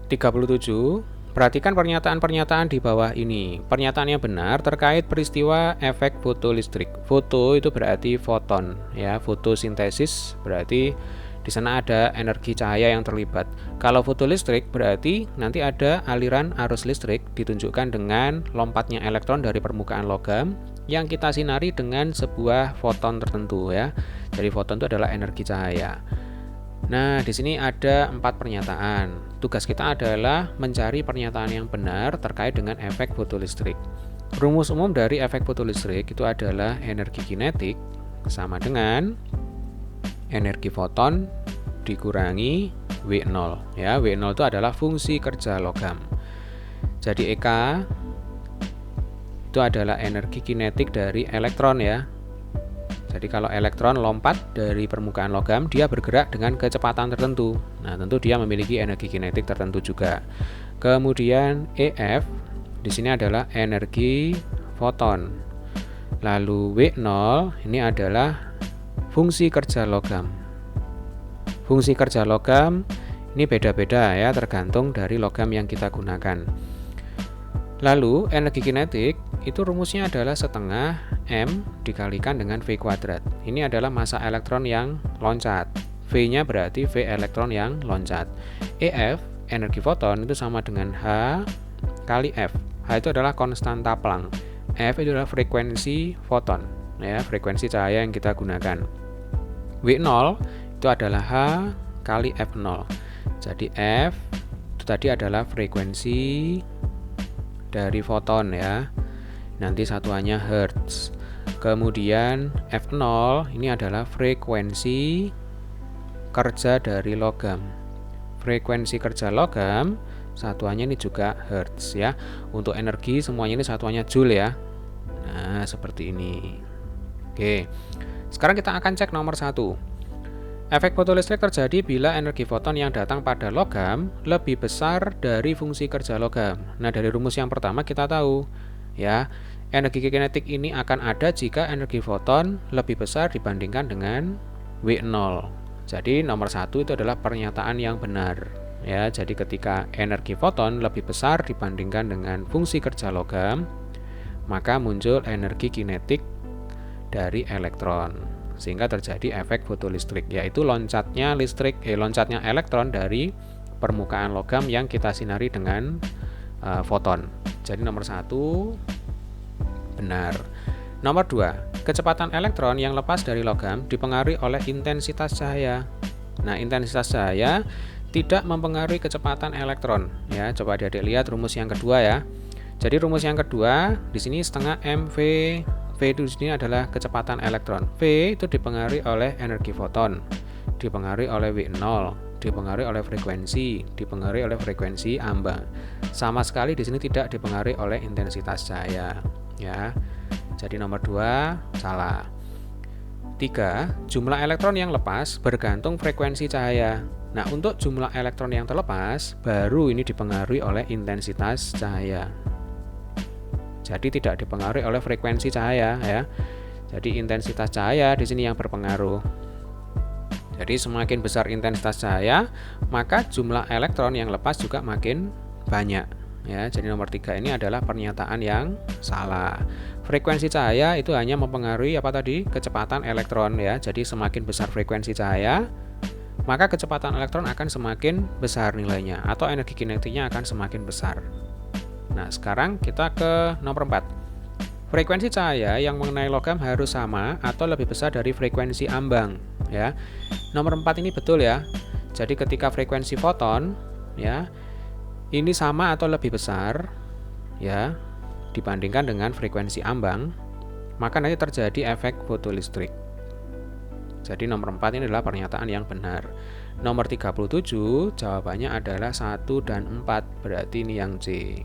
37. Perhatikan pernyataan-pernyataan di bawah ini. Pernyataan yang benar terkait peristiwa efek fotolistrik. Foto itu berarti foton, ya. Fotosintesis berarti di sana ada energi cahaya yang terlibat. Kalau fotolistrik berarti nanti ada aliran arus listrik ditunjukkan dengan lompatnya elektron dari permukaan logam yang kita sinari dengan sebuah foton tertentu, ya. Jadi foton itu adalah energi cahaya. Nah, di sini ada 4 pernyataan. Tugas kita adalah mencari pernyataan yang benar terkait dengan efek fotolistrik. Rumus umum dari efek fotolistrik itu adalah energi kinetik sama dengan energi foton dikurangi W0, ya. W0 itu adalah fungsi kerja logam. Jadi EK itu adalah energi kinetik dari elektron, ya. Jadi kalau elektron lompat dari permukaan logam, dia bergerak dengan kecepatan tertentu. Nah, tentu dia memiliki energi kinetik tertentu juga. Kemudian EF di sini adalah energi foton. Lalu W0 ini adalah fungsi kerja logam. Fungsi kerja logam ini beda-beda, ya, tergantung dari logam yang kita gunakan. Lalu energi kinetik itu rumusnya adalah setengah M dikalikan dengan V kuadrat. Ini adalah massa elektron yang loncat. V-nya berarti V elektron yang loncat. EF, energi foton, itu sama dengan H kali F. H itu adalah konstanta Planck. F itu adalah frekuensi foton, ya, frekuensi cahaya yang kita gunakan. W0 itu adalah H kali F0. Jadi F itu tadi adalah frekuensi dari foton, ya. Nanti satuannya hertz. Kemudian F0 ini adalah frekuensi kerja dari logam. Frekuensi kerja logam satuannya ini juga hertz, ya. Untuk energi semuanya ini satuannya joule, ya. Nah, seperti ini. Oke. Sekarang kita akan cek nomor 1. Efek fotolistrik terjadi bila energi foton yang datang pada logam lebih besar dari fungsi kerja logam. Nah, dari rumus yang pertama kita tahu, ya, energi kinetik ini akan ada jika energi foton lebih besar dibandingkan dengan W0. Jadi nomor 1 itu adalah pernyataan yang benar, ya. Jadi ketika energi foton lebih besar dibandingkan dengan fungsi kerja logam, maka muncul energi kinetik dari elektron, sehingga terjadi efek fotolistrik, yaitu loncatnya elektron dari permukaan logam yang kita sinari dengan foton. Jadi nomor 1 benar. Nomor 2, kecepatan elektron yang lepas dari logam dipengaruhi oleh intensitas cahaya. Nah, intensitas cahaya tidak mempengaruhi kecepatan elektron, ya. Coba adik-adik lihat rumus yang kedua, ya. Jadi rumus yang kedua di sini setengah mv. V itu di sini adalah kecepatan elektron. V itu dipengaruhi oleh energi foton, dipengaruhi oleh W0, dipengaruhi oleh frekuensi ambang. Sama sekali di sini tidak dipengaruhi oleh intensitas cahaya, ya. Jadi nomor 2 salah. 3, jumlah elektron yang lepas bergantung frekuensi cahaya. Nah, untuk jumlah elektron yang terlepas baru ini dipengaruhi oleh intensitas cahaya. Jadi tidak dipengaruhi oleh frekuensi cahaya, ya. Jadi intensitas cahaya di sini yang berpengaruh. Jadi semakin besar intensitas cahaya, maka jumlah elektron yang lepas juga makin banyak, ya. Jadi nomor 3 ini adalah pernyataan yang salah. Frekuensi cahaya itu hanya mempengaruhi apa tadi? Kecepatan elektron, ya. Jadi semakin besar frekuensi cahaya, maka kecepatan elektron akan semakin besar nilainya, atau energi kinetiknya akan semakin besar. Nah, sekarang kita ke nomor 4. Frekuensi cahaya yang mengenai logam harus sama atau lebih besar dari frekuensi ambang, ya. Nomor 4 ini betul, ya. Jadi ketika frekuensi foton, ya, ini sama atau lebih besar, ya, dibandingkan dengan frekuensi ambang, maka nanti terjadi efek fotolistrik. Jadi nomor 4 ini adalah pernyataan yang benar. Nomor 37 jawabannya adalah 1 dan 4, berarti ini yang C.